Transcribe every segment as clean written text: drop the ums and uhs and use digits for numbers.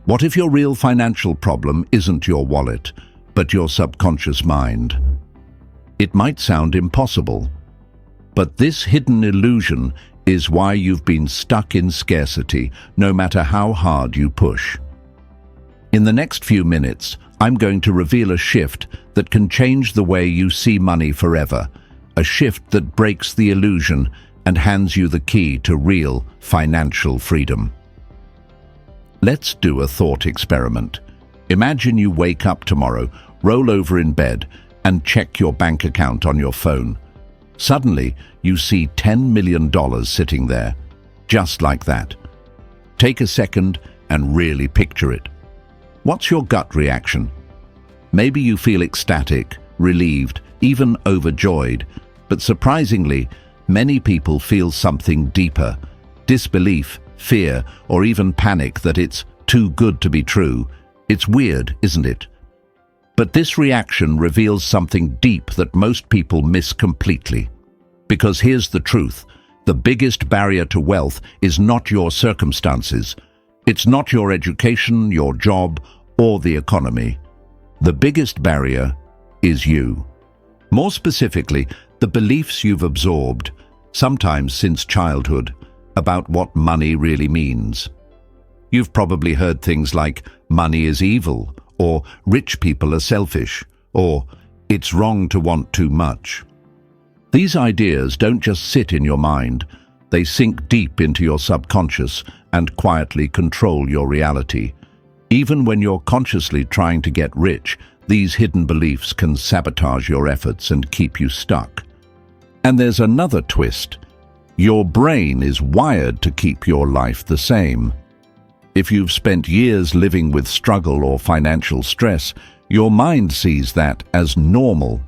What if your real financial problem isn't your wallet, but your subconscious mind? It might sound impossible, but this hidden illusion is why you've been stuck in scarcity, no matter how hard you push. In the next few minutes, I'm going to reveal a shift that can change the way you see money forever, a shift that breaks the illusion and hands you the key to real financial freedom. Let's do a thought experiment. Imagine you wake up tomorrow, roll over in bed, and check your bank account on your phone. Suddenly, you see $10 million sitting there, just like that. Take a second and really picture it. What's your gut reaction? Maybe you feel ecstatic, relieved, even overjoyed, but surprisingly, many people feel something deeper: disbelief, fear, or even panic that it's too good to be true. It's weird, isn't it? But this reaction reveals something deep that most people miss completely. Because here's the truth: the biggest barrier to wealth is not your circumstances. It's not your education, your job, or the economy. The biggest barrier is you. More specifically, the beliefs you've absorbed, sometimes since childhood, about what money really means. You've probably heard things like money is evil, or rich people are selfish, or it's wrong to want too much. These ideas don't just sit in your mind, they sink deep into your subconscious and quietly control your reality. Even when you're consciously trying to get rich, these hidden beliefs can sabotage your efforts and keep you stuck. And there's another twist. Your brain is wired to keep your life the same. If you've spent years living with struggle or financial stress, your mind sees that as normal.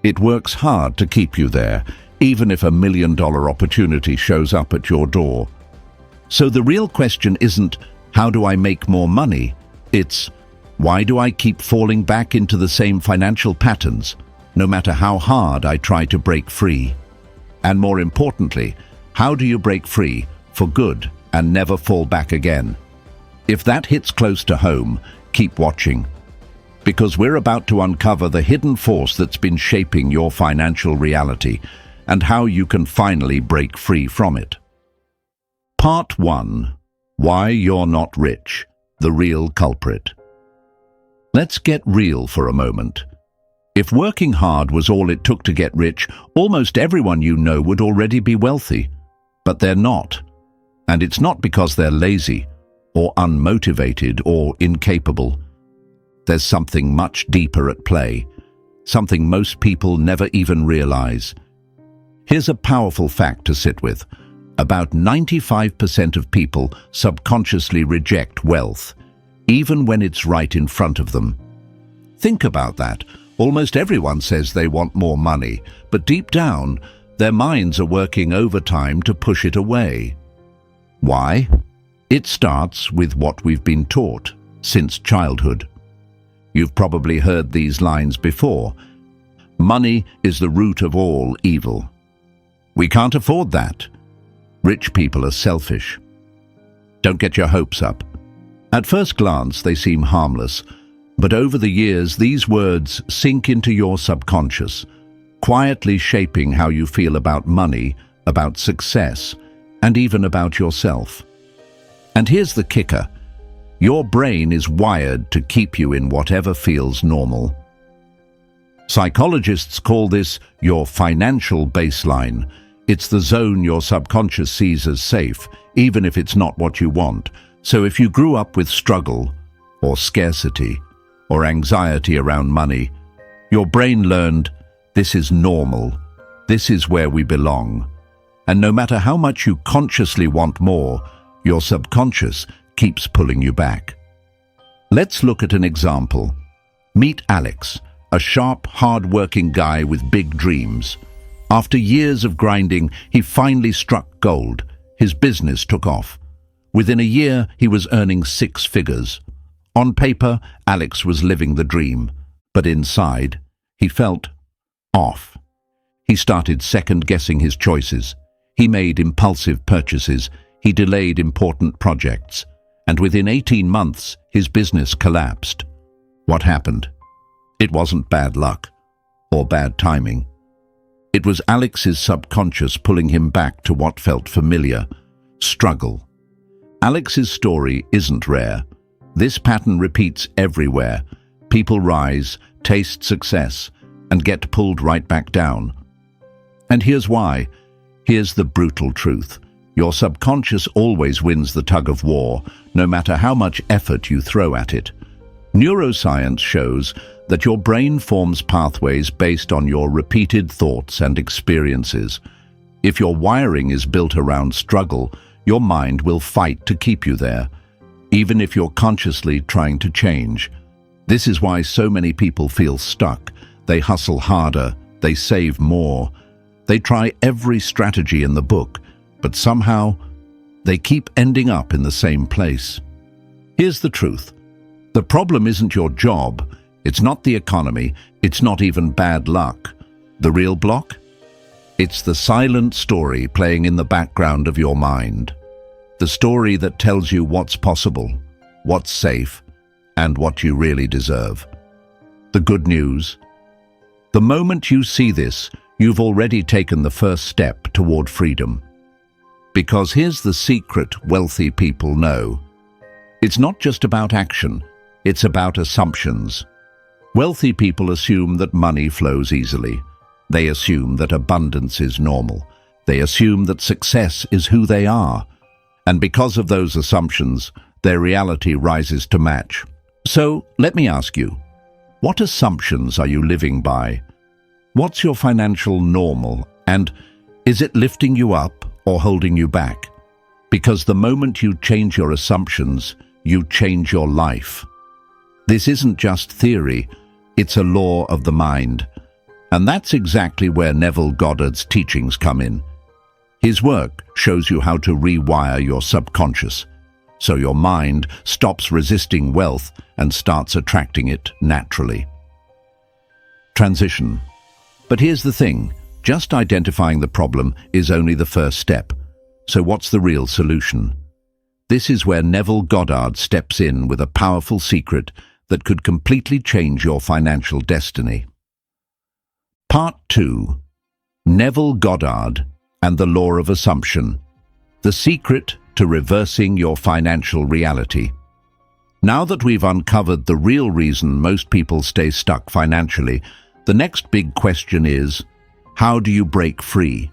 It works hard to keep you there, even if $1 million opportunity shows up at your door. So the real question isn't, how do I make more money? It's, why do I keep falling back into the same financial patterns, no matter how hard I try to break free? And more importantly, how do you break free for good and never fall back again? If that hits close to home, keep watching, because we're about to uncover the hidden force that's been shaping your financial reality and how you can finally break free from it. Part 1. Why You're Not Rich, the Real Culprit. Let's get real for a moment. If working hard was all it took to get rich, almost everyone you know would already be wealthy. But they're not. And it's not because they're lazy, or unmotivated, or incapable. There's something much deeper at play, something most people never even realize. Here's a powerful fact to sit with. About 95% of people subconsciously reject wealth, even when it's right in front of them. Think about that. Almost everyone says they want more money, but deep down, their minds are working overtime to push it away. Why? It starts with what we've been taught since childhood. You've probably heard these lines before. Money is the root of all evil. We can't afford that. Rich people are selfish. Don't get your hopes up. At first glance, they seem harmless, but over the years, these words sink into your subconscious, quietly shaping how you feel about money, about success, and even about yourself. And here's the kicker. Your brain is wired to keep you in whatever feels normal. Psychologists call this your financial baseline. It's the zone your subconscious sees as safe, even if it's not what you want. So if you grew up with struggle, or scarcity, or anxiety around money, your brain learned, this is normal, this is where we belong. And no matter how much you consciously want more, your subconscious keeps pulling you back. Let's look at an example. Meet Alex, a sharp, hard-working guy with big dreams. After years of grinding, he finally struck gold. His business took off. Within a year, he was earning 6 figures. On paper, Alex was living the dream, but inside, he felt off. He started second-guessing his choices. He made impulsive purchases. He delayed important projects. and within 18 months, his business collapsed. What happened? It wasn't bad luck or bad timing. It was Alex's subconscious pulling him back to what felt familiar: struggle. Alex's story isn't rare. This pattern repeats everywhere. People rise, taste success, and get pulled right back down. And here's why. Here's the brutal truth. Your subconscious always wins the tug of war, no matter how much effort you throw at it. Neuroscience shows that your brain forms pathways based on your repeated thoughts and experiences. If your wiring is built around struggle, your mind will fight to keep you there, even if you're consciously trying to change. This is why so many people feel stuck. They hustle harder, they save more, they try every strategy in the book, but somehow they keep ending up in the same place. Here's the truth. The problem isn't your job, it's not the economy, it's not even bad luck. The real block? It's the silent story playing in the background of your mind. The story that tells you what's possible, what's safe, and what you really deserve. The good news? The moment you see this, you've already taken the first step toward freedom. Because here's the secret wealthy people know. It's not just about action, it's about assumptions. Wealthy people assume that money flows easily. They assume that abundance is normal. They assume that success is who they are. And because of those assumptions, their reality rises to match. So, let me ask you, what assumptions are you living by? What's your financial normal, and is it lifting you up or holding you back? Because the moment you change your assumptions, you change your life. This isn't just theory, it's a law of the mind. And that's exactly where Neville Goddard's teachings come in. His work shows you how to rewire your subconscious, so your mind stops resisting wealth and starts attracting it naturally. Transition. But here's the thing, just identifying the problem is only the first step. So what's the real solution? This is where Neville Goddard steps in with a powerful secret that could completely change your financial destiny. Part 2. Neville Goddard and the Law of Assumption. The secret to reversing your financial reality. Now that we've uncovered the real reason most people stay stuck financially, the next big question is, how do you break free?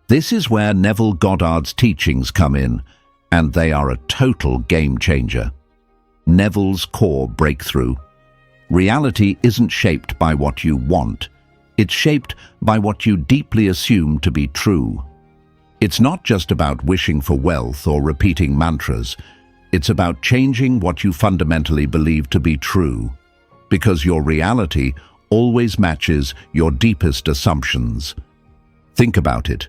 This is where Neville Goddard's teachings come in, and they are a total game changer. Neville's core breakthrough. Reality isn't shaped by what you want. It's shaped by what you deeply assume to be true. It's not just about wishing for wealth or repeating mantras. It's about changing what you fundamentally believe to be true, because your reality always matches your deepest assumptions. Think about it.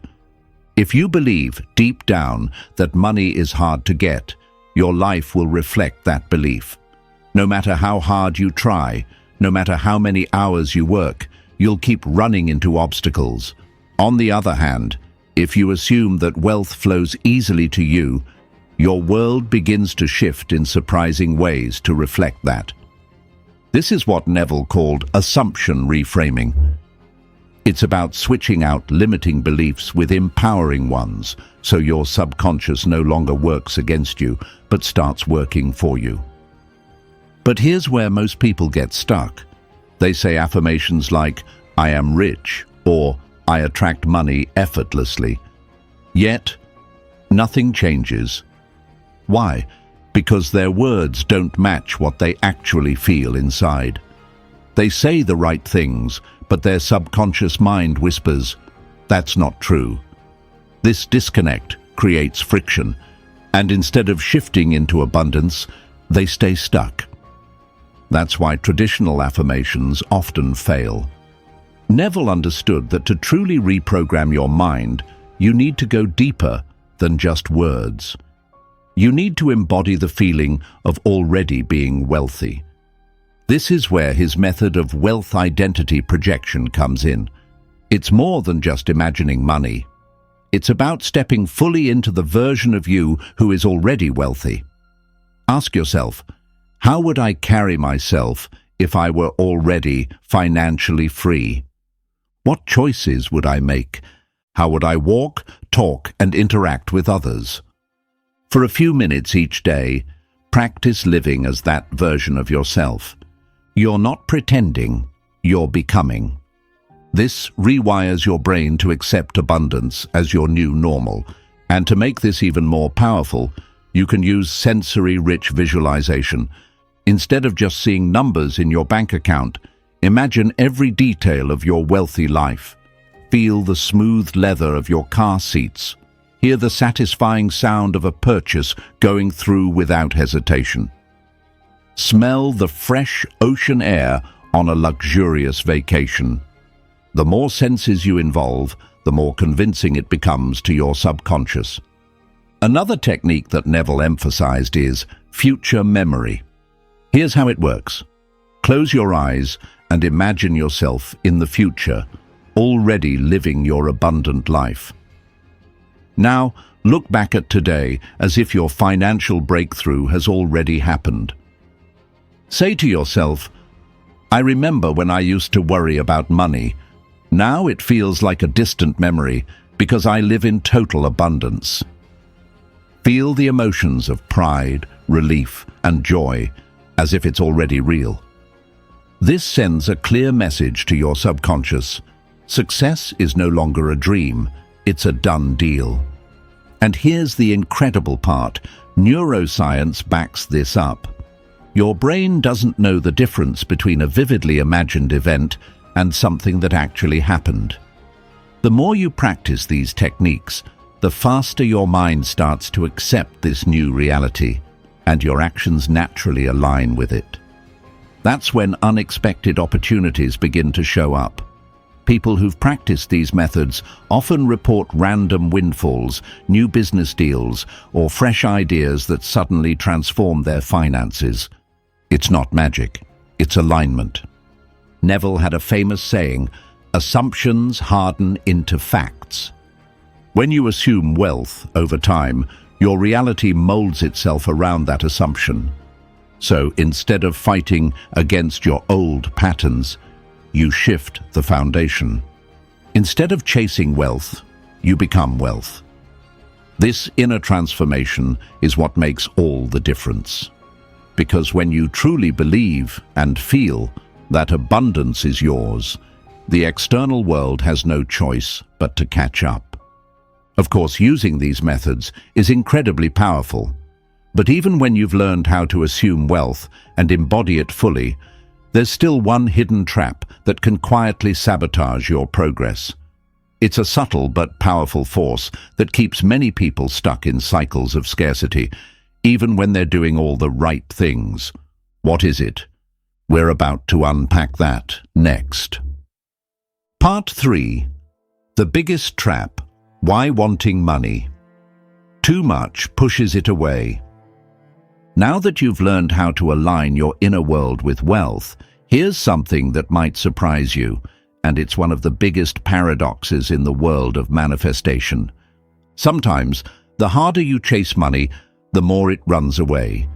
If you believe deep down that money is hard to get, your life will reflect that belief. No matter how hard you try, no matter how many hours you work, you'll keep running into obstacles. On the other hand, if you assume that wealth flows easily to you, your world begins to shift in surprising ways to reflect that. This is what Neville called assumption reframing. It's about switching out limiting beliefs with empowering ones, so your subconscious no longer works against you, but starts working for you. But here's where most people get stuck. They say affirmations like, "I am rich," or "I attract money effortlessly." Yet, nothing changes. Why? Because their words don't match what they actually feel inside. They say the right things, but their subconscious mind whispers, "That's not true." This disconnect creates friction, and instead of shifting into abundance, they stay stuck. That's why traditional affirmations often fail. Neville understood that to truly reprogram your mind, you need to go deeper than just words. You need to embody the feeling of already being wealthy. This is where his method of wealth identity projection comes in. It's more than just imagining money. It's about stepping fully into the version of you who is already wealthy. Ask yourself, how would I carry myself if I were already financially free? What choices would I make? How would I walk, talk, and interact with others? For a few minutes each day, practice living as that version of yourself. You're not pretending, you're becoming. This rewires your brain to accept abundance as your new normal. And to make this even more powerful, you can use sensory-rich visualization. Instead of just seeing numbers in your bank account, imagine every detail of your wealthy life. Feel the smooth leather of your car seats. Hear the satisfying sound of a purchase going through without hesitation. Smell the fresh ocean air on a luxurious vacation. The more senses you involve, the more convincing it becomes to your subconscious. Another technique that Neville emphasized is future memory. Here's how it works. Close your eyes and imagine yourself in the future, already living your abundant life. Now, look back at today as if your financial breakthrough has already happened. Say to yourself, I remember when I used to worry about money. Now it feels like a distant memory because I live in total abundance. Feel the emotions of pride, relief, and joy as if it's already real. This sends a clear message to your subconscious. Success is no longer a dream, it's a done deal. And here's the incredible part. Neuroscience backs this up. Your brain doesn't know the difference between a vividly imagined event and something that actually happened. The more you practice these techniques, the faster your mind starts to accept this new reality, and your actions naturally align with it. That's when unexpected opportunities begin to show up. People who've practiced these methods often report random windfalls, new business deals, or fresh ideas that suddenly transform their finances. It's not magic, it's alignment. Neville had a famous saying, assumptions harden into facts. When you assume wealth over time, your reality molds itself around that assumption. So instead of fighting against your old patterns, you shift the foundation. Instead of chasing wealth, you become wealth. This inner transformation is what makes all the difference. Because when you truly believe and feel that abundance is yours, the external world has no choice but to catch up. Of course, using these methods is incredibly powerful. But even when you've learned how to assume wealth and embody it fully, there's still one hidden trap that can quietly sabotage your progress. It's a subtle but powerful force that keeps many people stuck in cycles of scarcity, even when they're doing all the right things. What is it? We're about to unpack that next. Part 3. The biggest trap. Why wanting money? Too much pushes it away. Now that you've learned how to align your inner world with wealth, here's something that might surprise you, and it's one of the biggest paradoxes in the world of manifestation. Sometimes, the harder you chase money, the more it runs away.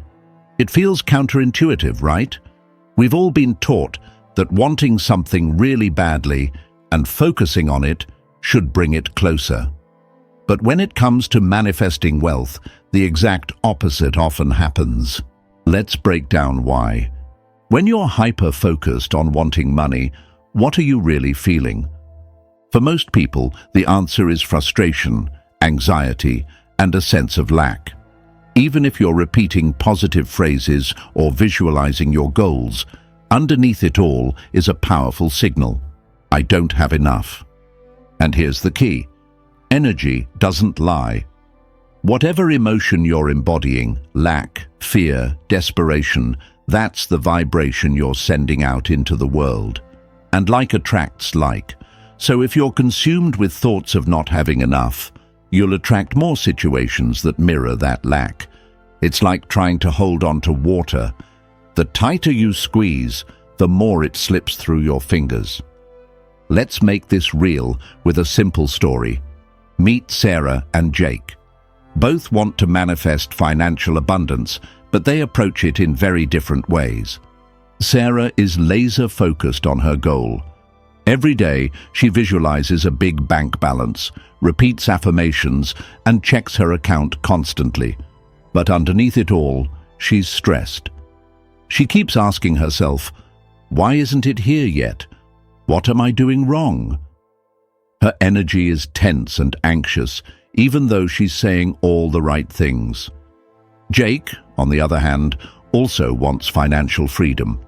It feels counterintuitive, right? We've all been taught that wanting something really badly and focusing on it should bring it closer. But when it comes to manifesting wealth, the exact opposite often happens. Let's break down why. When you're hyper-focused on wanting money, what are you really feeling? For most people, the answer is frustration, anxiety, and a sense of lack. Even if you're repeating positive phrases or visualizing your goals, underneath it all is a powerful signal. I don't have enough. And here's the key. Energy doesn't lie. Whatever emotion you're embodying, lack, fear, desperation, that's the vibration you're sending out into the world. And like attracts like. So if you're consumed with thoughts of not having enough, you'll attract more situations that mirror that lack. It's like trying to hold on to water. The tighter you squeeze, the more it slips through your fingers. Let's make this real with a simple story. Meet Sarah and Jake. Both want to manifest financial abundance, but they approach it in very different ways. Sarah is laser-focused on her goal. Every day, she visualizes a big bank balance, repeats affirmations, and checks her account constantly. But underneath it all, she's stressed. She keeps asking herself, "Why isn't it here yet? What am I doing wrong?" Her energy is tense and anxious, even though she's saying all the right things. Jake, on the other hand, also wants financial freedom.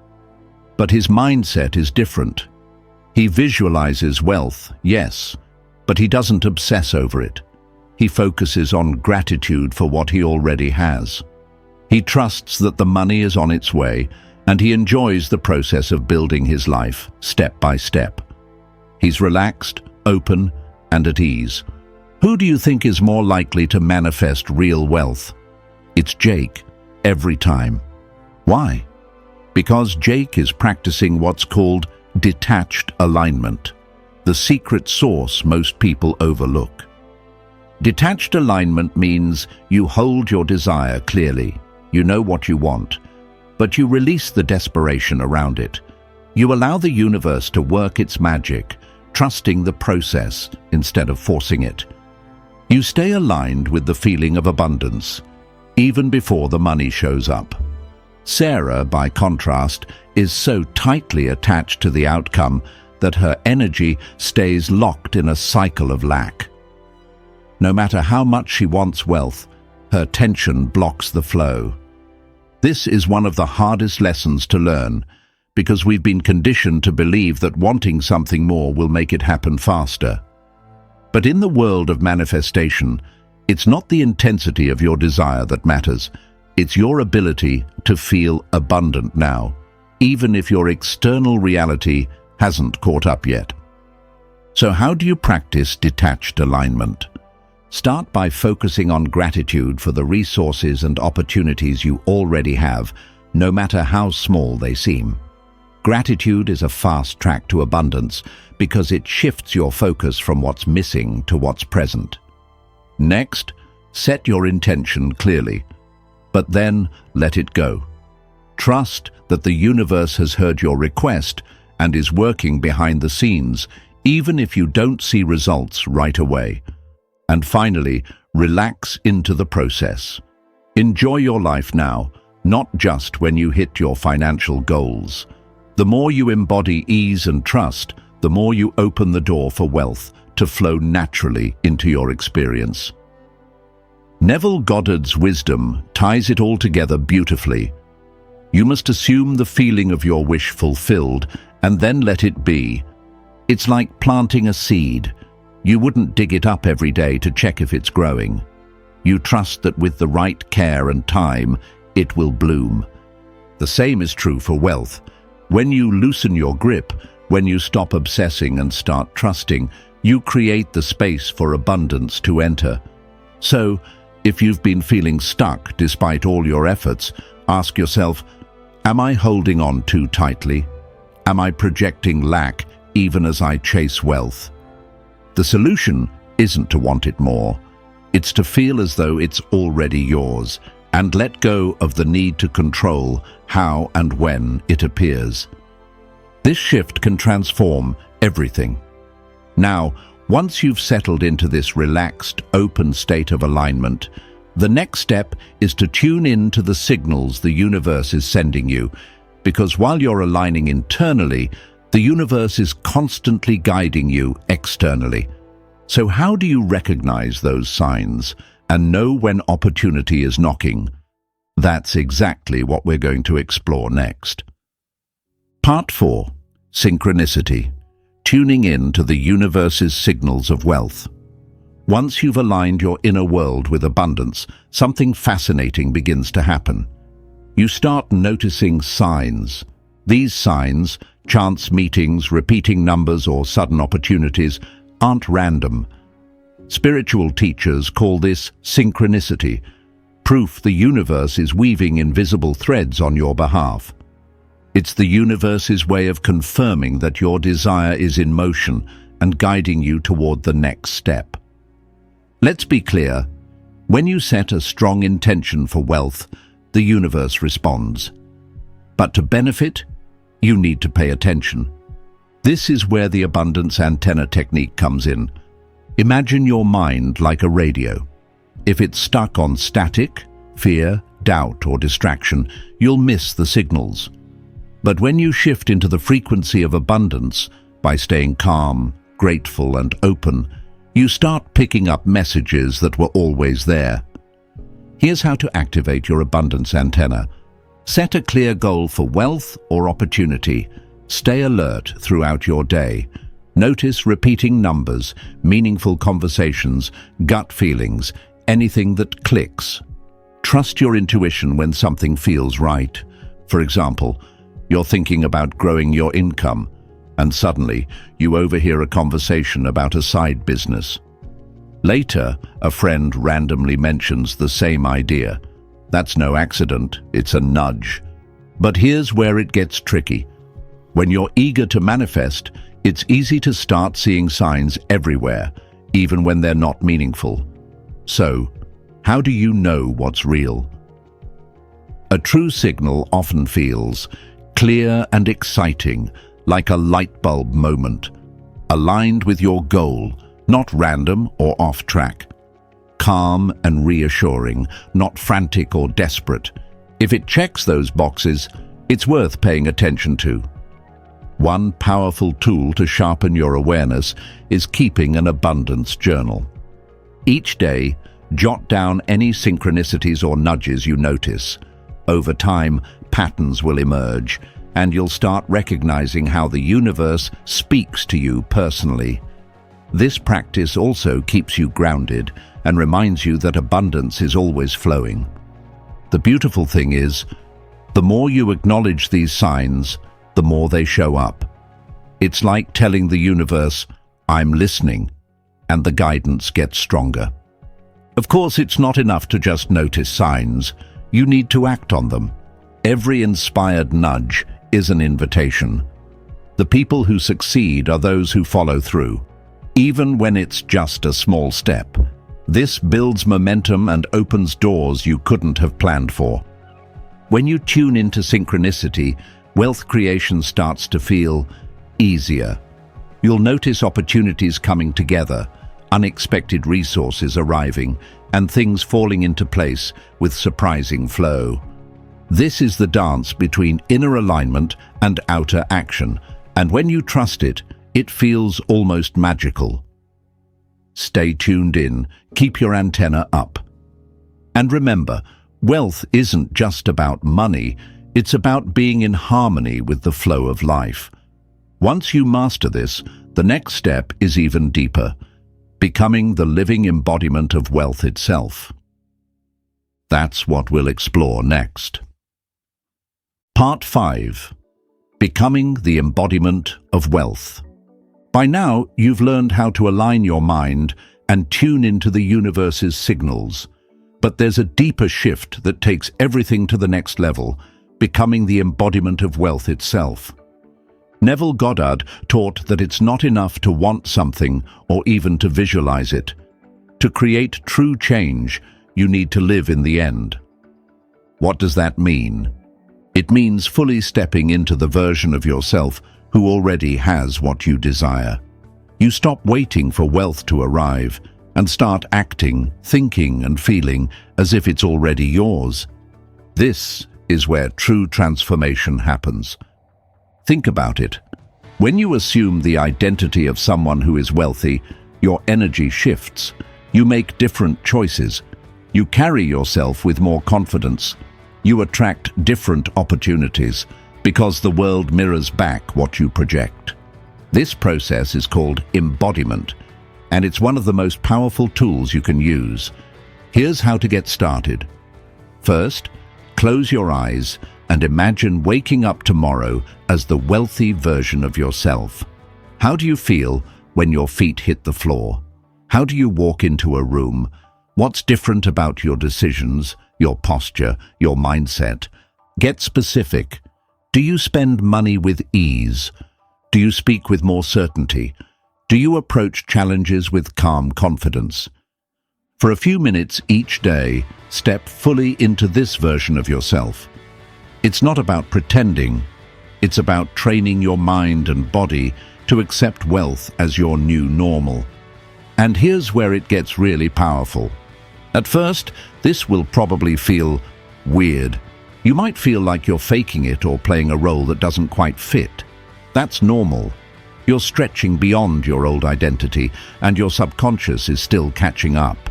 But his mindset is different. He visualizes wealth, yes, but he doesn't obsess over it. He focuses on gratitude for what he already has. He trusts that the money is on its way, and he enjoys the process of building his life, step by step. He's relaxed, open, and at ease. Who do you think is more likely to manifest real wealth? It's Jake, every time. Why? Because Jake is practicing what's called detached alignment, the secret sauce most people overlook. Detached alignment means you hold your desire clearly, you know what you want, but you release the desperation around it. You allow the universe to work its magic, trusting the process instead of forcing it. You stay aligned with the feeling of abundance, even before the money shows up. Sarah, by contrast, is so tightly attached to the outcome that her energy stays locked in a cycle of lack. No matter how much she wants wealth, her tension blocks the flow. This is one of the hardest lessons to learn, because we've been conditioned to believe that wanting something more will make it happen faster. But in the world of manifestation, it's not the intensity of your desire that matters. It's your ability to feel abundant now, even if your external reality hasn't caught up yet. So how do you practice detached alignment? Start by focusing on gratitude for the resources and opportunities you already have, no matter how small they seem. Gratitude is a fast track to abundance because it shifts your focus from what's missing to what's present. Next, set your intention clearly, but then let it go. Trust that the universe has heard your request and is working behind the scenes, even if you don't see results right away. And finally, relax into the process. Enjoy your life now, not just when you hit your financial goals. The more you embody ease and trust, the more you open the door for wealth to flow naturally into your experience. Neville Goddard's wisdom ties it all together beautifully. You must assume the feeling of your wish fulfilled and then let it be. It's like planting a seed. You wouldn't dig it up every day to check if it's growing. You trust that with the right care and time, it will bloom. The same is true for wealth. When you loosen your grip, when you stop obsessing and start trusting, you create the space for abundance to enter. So, if you've been feeling stuck despite all your efforts, ask yourself, am I holding on too tightly? Am I projecting lack even as I chase wealth? The solution isn't to want it more. It's to feel as though it's already yours and let go of the need to control how and when it appears. This shift can transform everything. Now, once you've settled into this relaxed, open state of alignment, the next step is to tune in to the signals the universe is sending you, because while you're aligning internally, the universe is constantly guiding you externally. So how do you recognize those signs and know when opportunity is knocking? That's exactly what we're going to explore next. Part 4. Synchronicity. Tuning in to the universe's signals of wealth. Once you've aligned your inner world with abundance, something fascinating begins to happen. You start noticing signs. These signs, chance meetings, repeating numbers, or sudden opportunities, aren't random. Spiritual teachers call this synchronicity, proof the universe is weaving invisible threads on your behalf. It's the universe's way of confirming that your desire is in motion and guiding you toward the next step. Let's be clear, when you set a strong intention for wealth, the universe responds. But to benefit, you need to pay attention. This is where the abundance antenna technique comes in. Imagine your mind like a radio. If it's stuck on static, fear, doubt, or distraction, you'll miss the signals. But when you shift into the frequency of abundance by staying calm, grateful, and open, you start picking up messages that were always there. Here's how to activate your abundance antenna. Set a clear goal for wealth or opportunity. Stay alert throughout your day. Notice repeating numbers, meaningful conversations, gut feelings, anything that clicks. Trust your intuition when something feels right. For example, you're thinking about growing your income, and suddenly you overhear a conversation about a side business. Later, a friend randomly mentions the same idea. That's no accident, it's a nudge. But here's where it gets tricky. When you're eager to manifest, it's easy to start seeing signs everywhere, even when they're not meaningful. So, how do you know what's real? A true signal often feels clear and exciting, like a light bulb moment, aligned with your goal, not random or off track. Calm and reassuring, not frantic or desperate. If it checks those boxes, it's worth paying attention to. One powerful tool to sharpen your awareness is keeping an abundance journal. Each day, jot down any synchronicities or nudges you notice. Over time, patterns will emerge, and you'll start recognizing how the universe speaks to you personally. This practice also keeps you grounded and reminds you that abundance is always flowing. The beautiful thing is, the more you acknowledge these signs, the more they show up. It's like telling the universe, "I'm listening," and the guidance gets stronger. Of course, it's not enough to just notice signs. You need to act on them. Every inspired nudge is an invitation. The people who succeed are those who follow through, even when it's just a small step. This builds momentum and opens doors you couldn't have planned for. When you tune into synchronicity, wealth creation starts to feel easier. You'll notice opportunities coming together, unexpected resources arriving, and things falling into place with surprising flow. This is the dance between inner alignment and outer action, and when you trust it, it feels almost magical. Stay tuned in, keep your antenna up. And remember, wealth isn't just about money, it's about being in harmony with the flow of life. Once you master this, the next step is even deeper, becoming the living embodiment of wealth itself. That's what we'll explore next. Part 5. Becoming the embodiment of wealth. By now, you've learned how to align your mind and tune into the universe's signals. But there's a deeper shift that takes everything to the next level, becoming the embodiment of wealth itself. Neville Goddard taught that it's not enough to want something or even to visualize it. To create true change, you need to live in the end. What does that mean? It means fully stepping into the version of yourself who already has what you desire. You stop waiting for wealth to arrive and start acting, thinking, and feeling as if it's already yours. This is where true transformation happens. Think about it. When you assume the identity of someone who is wealthy, your energy shifts. You make different choices. You carry yourself with more confidence. You attract different opportunities because the world mirrors back what you project. This process is called embodiment, and it's one of the most powerful tools you can use. Here's how to get started. First, close your eyes and imagine waking up tomorrow as the wealthy version of yourself. How do you feel when your feet hit the floor? How do you walk into a room? What's different about your decisions, your posture, your mindset? Get specific. Do you spend money with ease? Do you speak with more certainty? Do you approach challenges with calm confidence? For a few minutes each day, step fully into this version of yourself. It's not about pretending. It's about training your mind and body to accept wealth as your new normal. And here's where it gets really powerful. At first, this will probably feel weird. You might feel like you're faking it or playing a role that doesn't quite fit. That's normal. You're stretching beyond your old identity, and your subconscious is still catching up.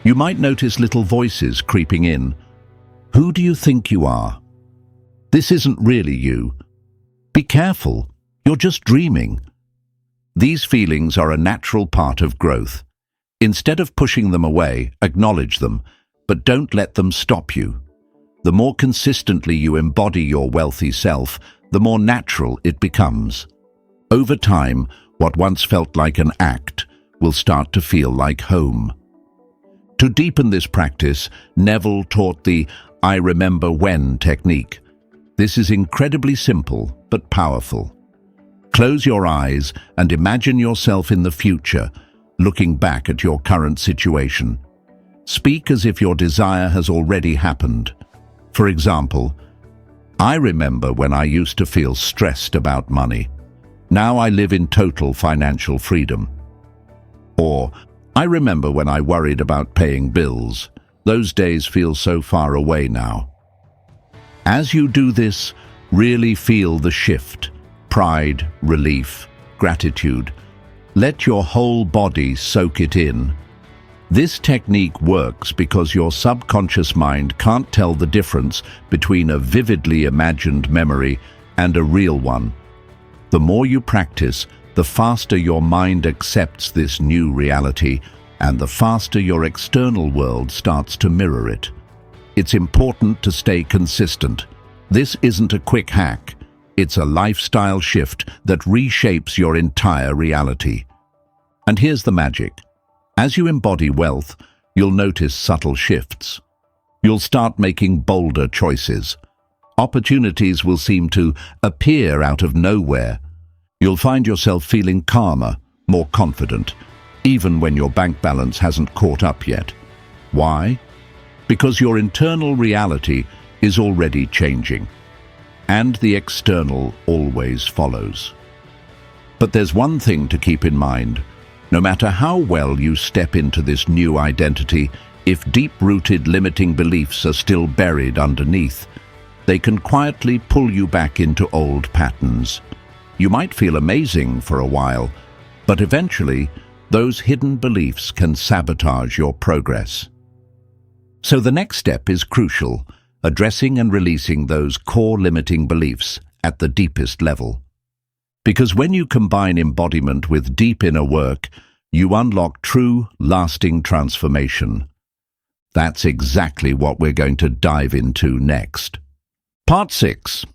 You might notice little voices creeping in. Who do you think you are? This isn't really you. Be careful, you're just dreaming. These feelings are a natural part of growth. Instead of pushing them away, acknowledge them, but don't let them stop you. The more consistently you embody your wealthy self, the more natural it becomes. Over time, what once felt like an act will start to feel like home. To deepen this practice, Neville taught the I remember when technique. This is incredibly simple but powerful. Close your eyes and imagine yourself in the future, looking back at your current situation. Speak as if your desire has already happened. For example, I remember when I used to feel stressed about money. Now I live in total financial freedom. Or, I remember when I worried about paying bills. Those days feel so far away now. As you do this, really feel the shift. Pride, relief, gratitude. Let your whole body soak it in. This technique works because your subconscious mind can't tell the difference between a vividly imagined memory and a real one. The more you practice, the faster your mind accepts this new reality, and the faster your external world starts to mirror it. It's important to stay consistent. This isn't a quick hack. It's a lifestyle shift that reshapes your entire reality. And here's the magic. As you embody wealth, you'll notice subtle shifts. You'll start making bolder choices. Opportunities will seem to appear out of nowhere. You'll find yourself feeling calmer, more confident, even when your bank balance hasn't caught up yet. Why? Because your internal reality is already changing, and the external always follows. But there's one thing to keep in mind. No matter how well you step into this new identity, if deep-rooted limiting beliefs are still buried underneath, they can quietly pull you back into old patterns. You might feel amazing for a while, but eventually, those hidden beliefs can sabotage your progress. So the next step is crucial, addressing and releasing those core limiting beliefs at the deepest level. Because when you combine embodiment with deep inner work, you unlock true, lasting transformation. That's exactly what we're going to dive into next. Part 6.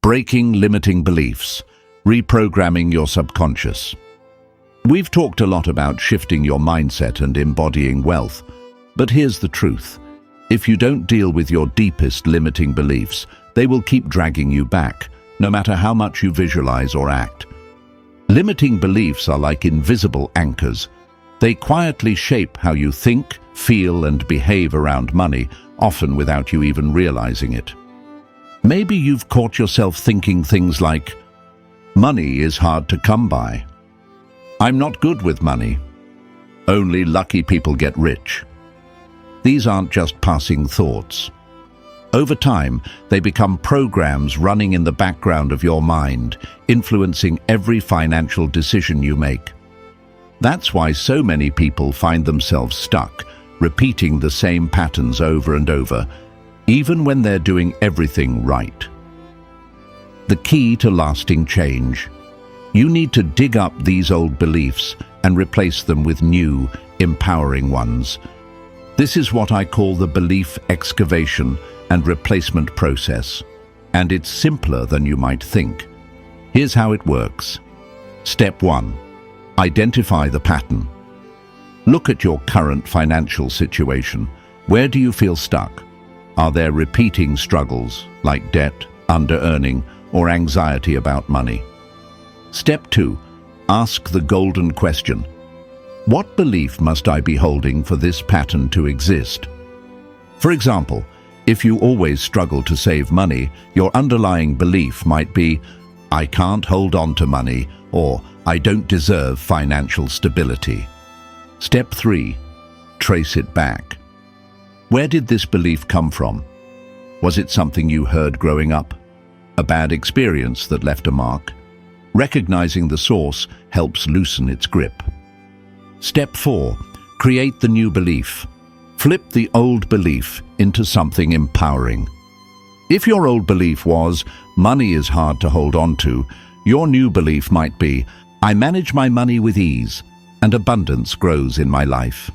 Breaking limiting beliefs. Reprogramming your subconscious. We've talked a lot about shifting your mindset and embodying wealth, but here's the truth. If you don't deal with your deepest limiting beliefs, they will keep dragging you back, no matter how much you visualize or act. Limiting beliefs are like invisible anchors. They quietly shape how you think, feel, and behave around money, often without you even realizing it. Maybe you've caught yourself thinking things like, money is hard to come by. I'm not good with money. Only lucky people get rich. These aren't just passing thoughts. Over time, they become programs running in the background of your mind, influencing every financial decision you make. That's why so many people find themselves stuck, repeating the same patterns over and over, even when they're doing everything right. The key to lasting change. You need to dig up these old beliefs and replace them with new, empowering ones. This is what I call the belief excavation and replacement process, and it's simpler than you might think. Here's how it works. Step 1. Identify the pattern. Look at your current financial situation. Where do you feel stuck? Are there repeating struggles like debt, under-earning, or anxiety about money? Step 2. Ask the golden question. What belief must I be holding for this pattern to exist? For example, if you always struggle to save money, your underlying belief might be, I can't hold on to money, or I don't deserve financial stability. Step 3. Trace it back. Where did this belief come from? Was it something you heard growing up? A bad experience that left a mark? Recognizing the source helps loosen its grip. Step 4. Create the new belief. Flip the old belief into something empowering. If your old belief was, money is hard to hold on to, your new belief might be, I manage my money with ease, and abundance grows in my life.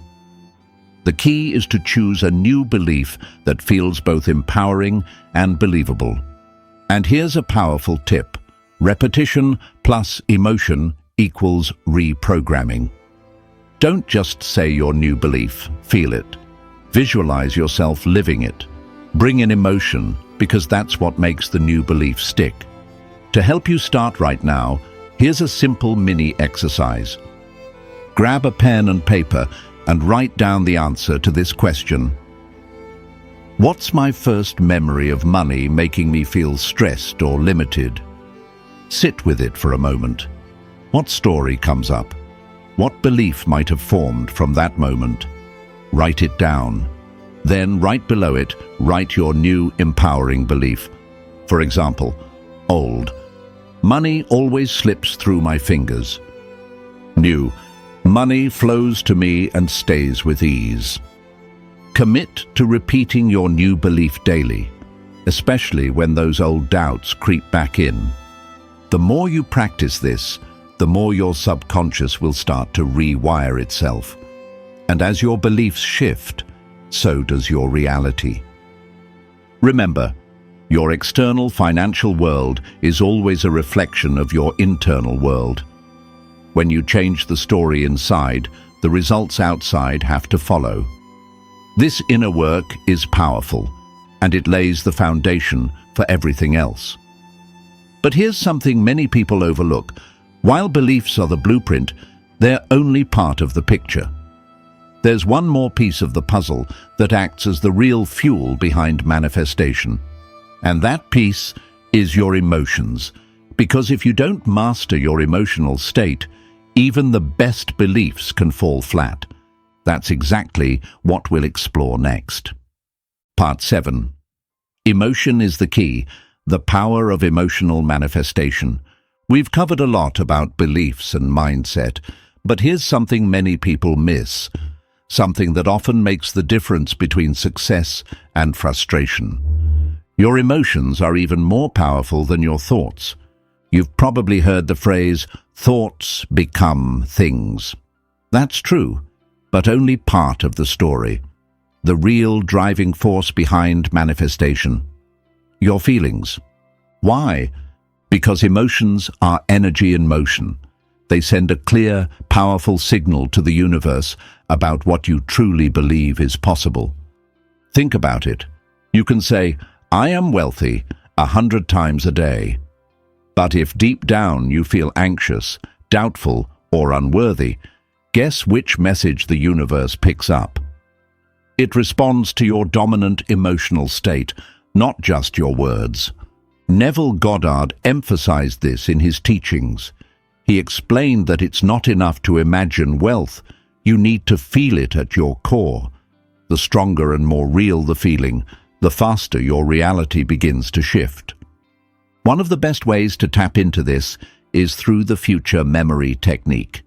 The key is to choose a new belief that feels both empowering and believable. And here's a powerful tip. Repetition plus emotion equals reprogramming. Don't just say your new belief, feel it. Visualize yourself living it. Bring in emotion, because that's what makes the new belief stick. To help you start right now, here's a simple mini exercise. Grab a pen and paper and write down the answer to this question. What's my first memory of money making me feel stressed or limited? Sit with it for a moment. What story comes up? What belief might have formed from that moment? Write it down. Then, right below it, write your new empowering belief. For example, old. Money always slips through my fingers. New. Money flows to me and stays with ease. Commit to repeating your new belief daily, especially when those old doubts creep back in. The more you practice this, the more your subconscious will start to rewire itself. And as your beliefs shift, so does your reality. Remember, your external financial world is always a reflection of your internal world. When you change the story inside, the results outside have to follow. This inner work is powerful, and it lays the foundation for everything else. But here's something many people overlook. While beliefs are the blueprint, they're only part of the picture. There's one more piece of the puzzle that acts as the real fuel behind manifestation. And that piece is your emotions. Because if you don't master your emotional state, even the best beliefs can fall flat. That's exactly what we'll explore next. Part 7. Emotion is the key, the power of emotional manifestation. We've covered a lot about beliefs and mindset, but here's something many people miss. Something that often makes the difference between success and frustration. Your emotions are even more powerful than your thoughts. You've probably heard the phrase, thoughts become things. That's true, but only part of the story. The real driving force behind manifestation. Your feelings. Why? Because emotions are energy in motion. They send a clear, powerful signal to the universe about what you truly believe is possible. Think about it. You can say, I am wealthy 100 times a day. But if deep down you feel anxious, doubtful, or unworthy, guess which message the universe picks up? It responds to your dominant emotional state, not just your words. Neville Goddard emphasized this in his teachings. He explained that it's not enough to imagine wealth, you need to feel it at your core. The stronger and more real the feeling, the faster your reality begins to shift. One of the best ways to tap into this is through the future memory technique.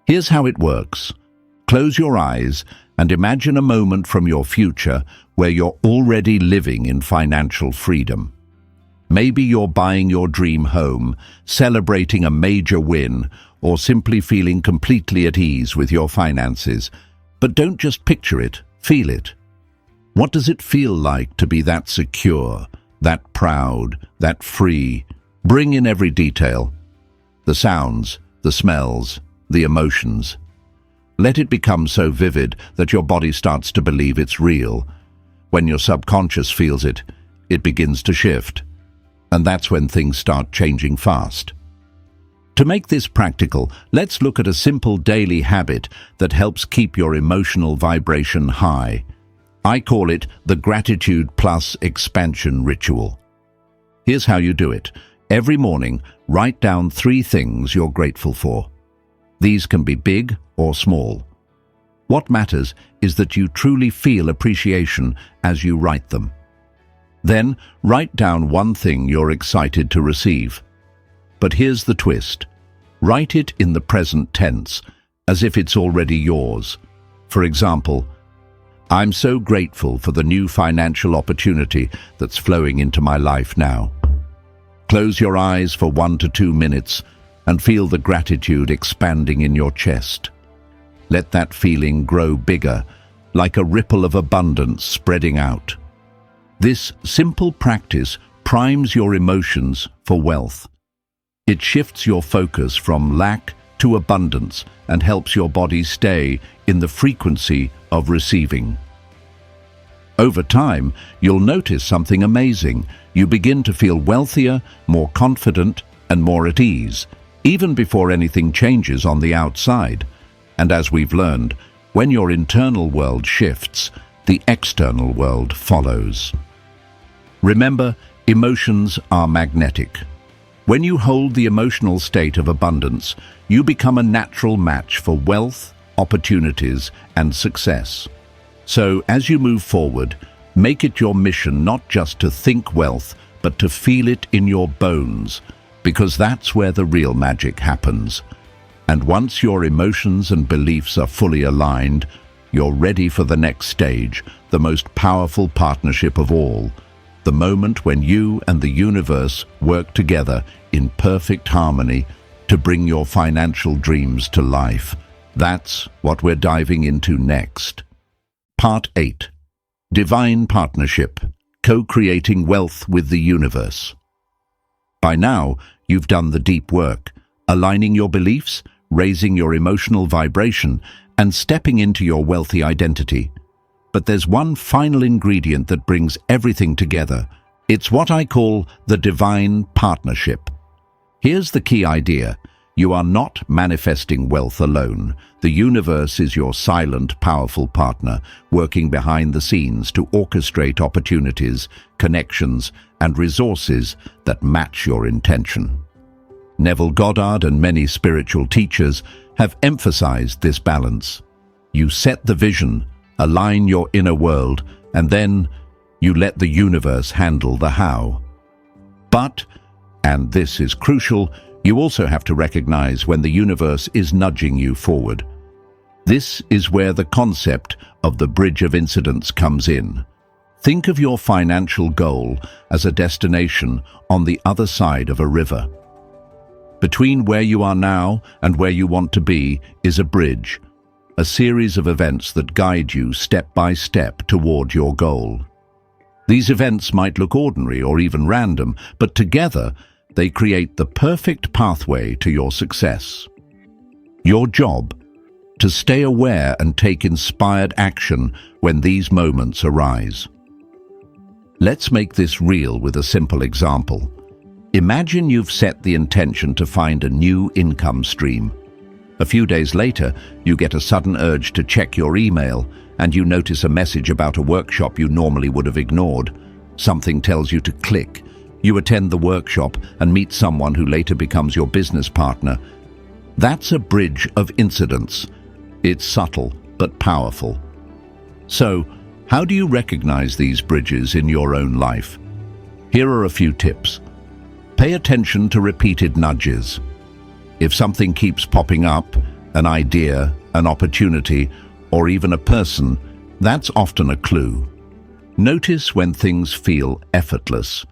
Here's how it works. Close your eyes and imagine a moment from your future where you're already living in financial freedom. Maybe you're buying your dream home, celebrating a major win, or simply feeling completely at ease with your finances. But don't just picture it, feel it. What does it feel like to be that secure, that proud, that free? Bring in every detail. The sounds, the smells, the emotions. Let it become so vivid that your body starts to believe it's real. When your subconscious feels it, it begins to shift. And that's when things start changing fast. To make this practical, let's look at a simple daily habit that helps keep your emotional vibration high. I call it the Gratitude Plus Expansion Ritual. Here's how you do it. Every morning, write down 3 things you're grateful for. These can be big or small. What matters is that you truly feel appreciation as you write them. Then, write down 1 thing you're excited to receive. But here's the twist. Write it in the present tense, as if it's already yours. For example, I'm so grateful for the new financial opportunity that's flowing into my life now. Close your eyes for 1 to 2 minutes and feel the gratitude expanding in your chest. Let that feeling grow bigger, like a ripple of abundance spreading out. This simple practice primes your emotions for wealth. It shifts your focus from lack to abundance and helps your body stay in the frequency of receiving. Over time, you'll notice something amazing. You begin to feel wealthier, more confident, and more at ease, even before anything changes on the outside. And as we've learned, when your internal world shifts, the external world follows. Remember, emotions are magnetic. When you hold the emotional state of abundance, you become a natural match for wealth, opportunities, and success. So, as you move forward, make it your mission not just to think wealth, but to feel it in your bones, because that's where the real magic happens. And once your emotions and beliefs are fully aligned, you're ready for the next stage, the most powerful partnership of all. The moment when you and the universe work together in perfect harmony to bring your financial dreams to life. That's what we're diving into next. Part 8. Divine Partnership, Co-Creating Wealth with the Universe. By now, you've done the deep work, aligning your beliefs, raising your emotional vibration, and stepping into your wealthy identity. But there's one final ingredient that brings everything together. It's what I call the divine partnership. Here's the key idea. You are not manifesting wealth alone. The universe is your silent, powerful partner, working behind the scenes to orchestrate opportunities, connections, and resources that match your intention. Neville Goddard and many spiritual teachers have emphasized this balance. You set the vision, align your inner world, and then you let the universe handle the how. But, and this is crucial, you also have to recognize when the universe is nudging you forward. This is where the concept of the bridge of incidents comes in. Think of your financial goal as a destination on the other side of a river. Between where you are now and where you want to be is a bridge, a series of events that guide you step by step toward your goal. These events might look ordinary or even random, but together they create the perfect pathway to your success. Your job, to stay aware and take inspired action when these moments arise. Let's make this real with a simple example. Imagine you've set the intention to find a new income stream. A few days later, you get a sudden urge to check your email, and you notice a message about a workshop you normally would have ignored. Something tells you to click. You attend the workshop and meet someone who later becomes your business partner. That's a bridge of incidents. It's subtle but powerful. So, how do you recognize these bridges in your own life? Here are a few tips. Pay attention to repeated nudges. If something keeps popping up, an idea, an opportunity, or even a person, that's often a clue. Notice when things feel effortless.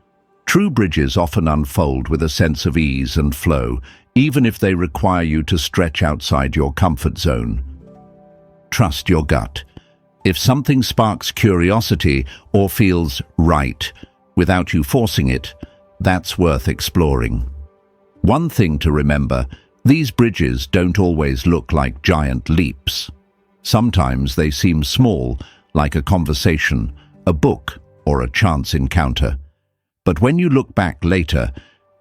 True bridges often unfold with a sense of ease and flow, even if they require you to stretch outside your comfort zone. Trust your gut. If something sparks curiosity or feels right, without you forcing it, that's worth exploring. One thing to remember, these bridges don't always look like giant leaps. Sometimes they seem small, like a conversation, a book, or a chance encounter. But when you look back later,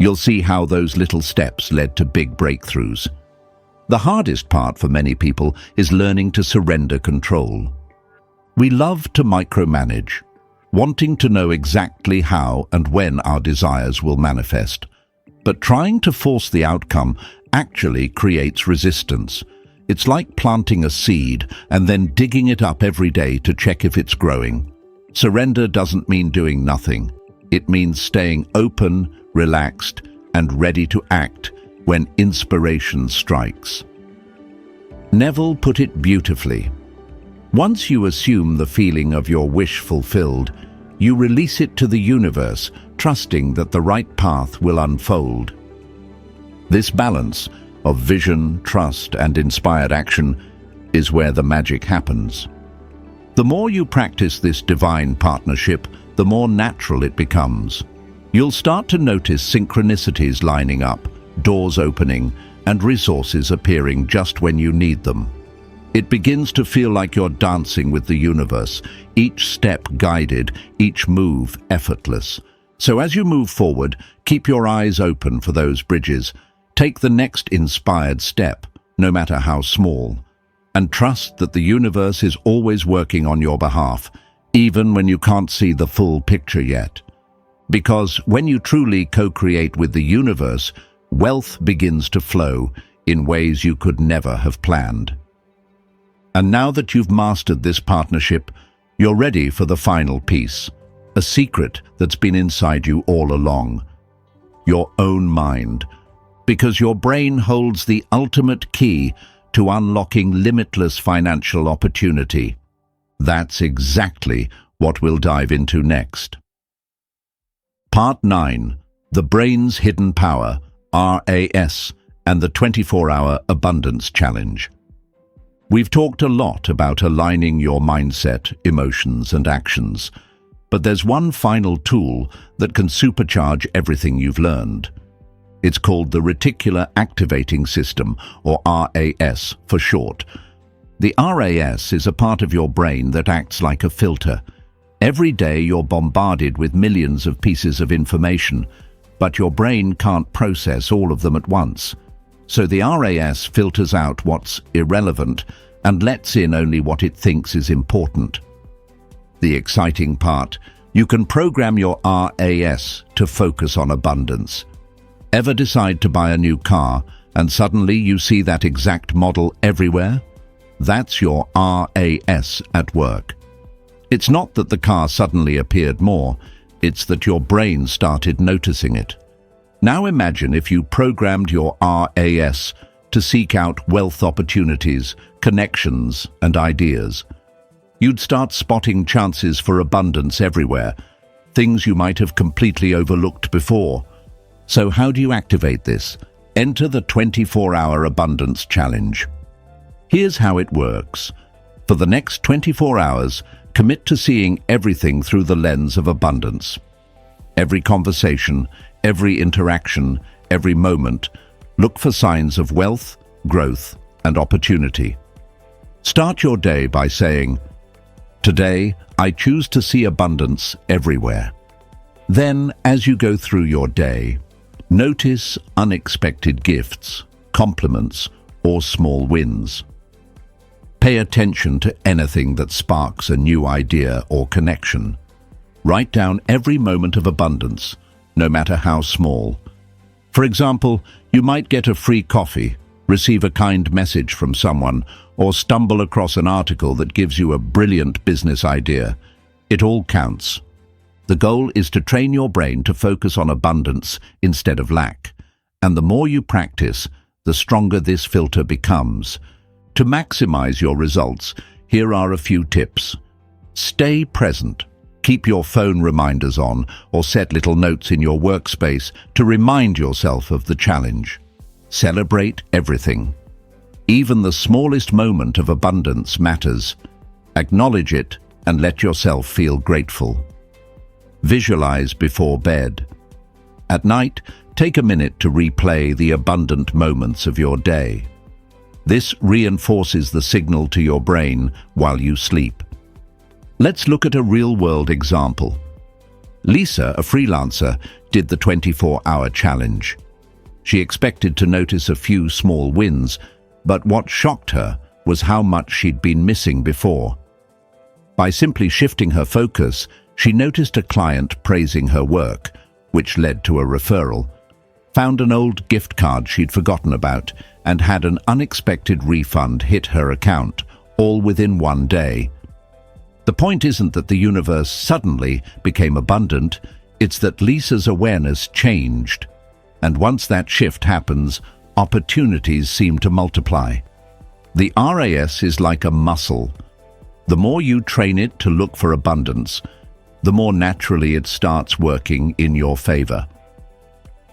You'll see how those little steps led to big breakthroughs. The hardest part for many people is learning to surrender control. We love to micromanage, wanting to know exactly how and when our desires will manifest. But trying to force the outcome actually creates resistance. It's like planting a seed and then digging it up every day to check if it's growing. Surrender doesn't mean doing nothing. It means staying open, relaxed, and ready to act when inspiration strikes. Neville put it beautifully. Once you assume the feeling of your wish fulfilled, you release it to the universe, trusting that the right path will unfold. This balance of vision, trust, and inspired action is where the magic happens. The more you practice this divine partnership, the more natural it becomes. You'll start to notice synchronicities lining up, doors opening, and resources appearing just when you need them. It begins to feel like you're dancing with the universe, each step guided, each move effortless. So as you move forward, keep your eyes open for those bridges. Take the next inspired step, no matter how small, and trust that the universe is always working on your behalf, even when you can't see the full picture yet. Because when you truly co-create with the universe, wealth begins to flow in ways you could never have planned. And now that you've mastered this partnership, you're ready for the final piece, a secret that's been inside you all along, your own mind. Because your brain holds the ultimate key to unlocking limitless financial opportunity. That's exactly what we'll dive into next. Part 9. The Brain's Hidden Power, RAS, and the 24-Hour Abundance Challenge. We've talked a lot about aligning your mindset, emotions, and actions, but there's one final tool that can supercharge everything you've learned. It's called the Reticular Activating System, or RAS for short. The RAS is a part of your brain that acts like a filter. Every day you're bombarded with millions of pieces of information, but your brain can't process all of them at once. So the RAS filters out what's irrelevant and lets in only what it thinks is important. The exciting part, you can program your RAS to focus on abundance. Ever decide to buy a new car and suddenly you see that exact model everywhere? That's your RAS at work. It's not that the car suddenly appeared more, it's that your brain started noticing it. Now imagine if you programmed your RAS to seek out wealth opportunities, connections, and ideas. You'd start spotting chances for abundance everywhere, things you might have completely overlooked before. So how do you activate this? Enter the 24-Hour Abundance Challenge. Here's how it works. For the next 24 hours, commit to seeing everything through the lens of abundance. Every conversation, every interaction, every moment, look for signs of wealth, growth, and opportunity. Start your day by saying, "Today, I choose to see abundance everywhere." Then, as you go through your day, notice unexpected gifts, compliments, or small wins. Pay attention to anything that sparks a new idea or connection. Write down every moment of abundance, no matter how small. For example, you might get a free coffee, receive a kind message from someone, or stumble across an article that gives you a brilliant business idea. It all counts. The goal is to train your brain to focus on abundance instead of lack. And the more you practice, the stronger this filter becomes. To maximize your results, here are a few tips. Stay present. Keep your phone reminders on or set little notes in your workspace to remind yourself of the challenge. Celebrate everything. Even the smallest moment of abundance matters. Acknowledge it and let yourself feel grateful. Visualize before bed. At night, take a minute to replay the abundant moments of your day. This reinforces the signal to your brain while you sleep. Let's look at a real-world example. Lisa, a freelancer, did the 24-hour challenge. She expected to notice a few small wins, but what shocked her was how much she'd been missing before. By simply shifting her focus, she noticed a client praising her work, which led to a referral, found an old gift card she'd forgotten about, and had an unexpected refund hit her account, all within one day. The point isn't that the universe suddenly became abundant, it's that Lisa's awareness changed. And once that shift happens, opportunities seem to multiply. The RAS is like a muscle. The more you train it to look for abundance, the more naturally it starts working in your favor.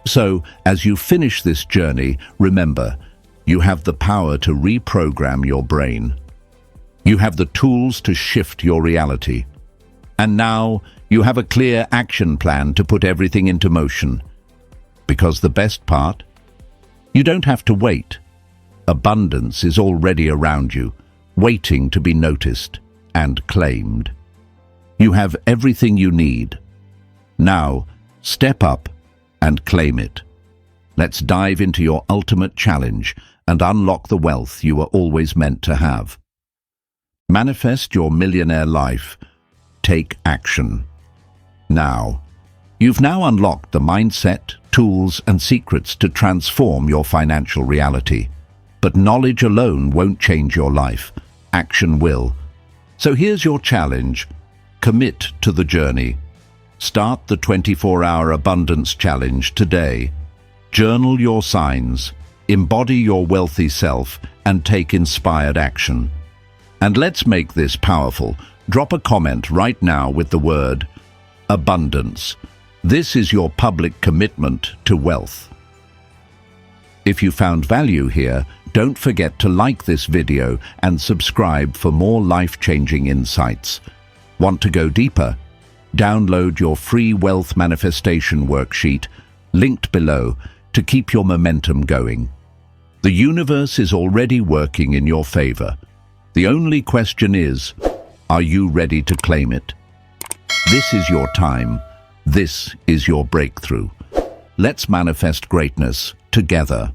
So, as you finish this journey, remember, you have the power to reprogram your brain. You have the tools to shift your reality. And now, you have a clear action plan to put everything into motion. Because the best part? You don't have to wait. Abundance is already around you, waiting to be noticed and claimed. You have everything you need. Now, step up and claim it. Let's dive into your ultimate challenge and unlock the wealth you were always meant to have. Manifest your millionaire life. Take action. Now, you've now unlocked the mindset, tools, and secrets to transform your financial reality. But knowledge alone won't change your life. Action will. So here's your challenge. Commit to the journey. Start the 24-hour abundance challenge today. Journal your signs, embody your wealthy self, and take inspired action. And let's make this powerful. Drop a comment right now with the word abundance. This is your public commitment to wealth. If you found value here, don't forget to like this video and subscribe for more life-changing insights. Want to go deeper? Download your free wealth manifestation worksheet, linked below, to keep your momentum going. The universe is already working in your favor. The only question is, are you ready to claim it? This is your time. This is your breakthrough. Let's manifest greatness together.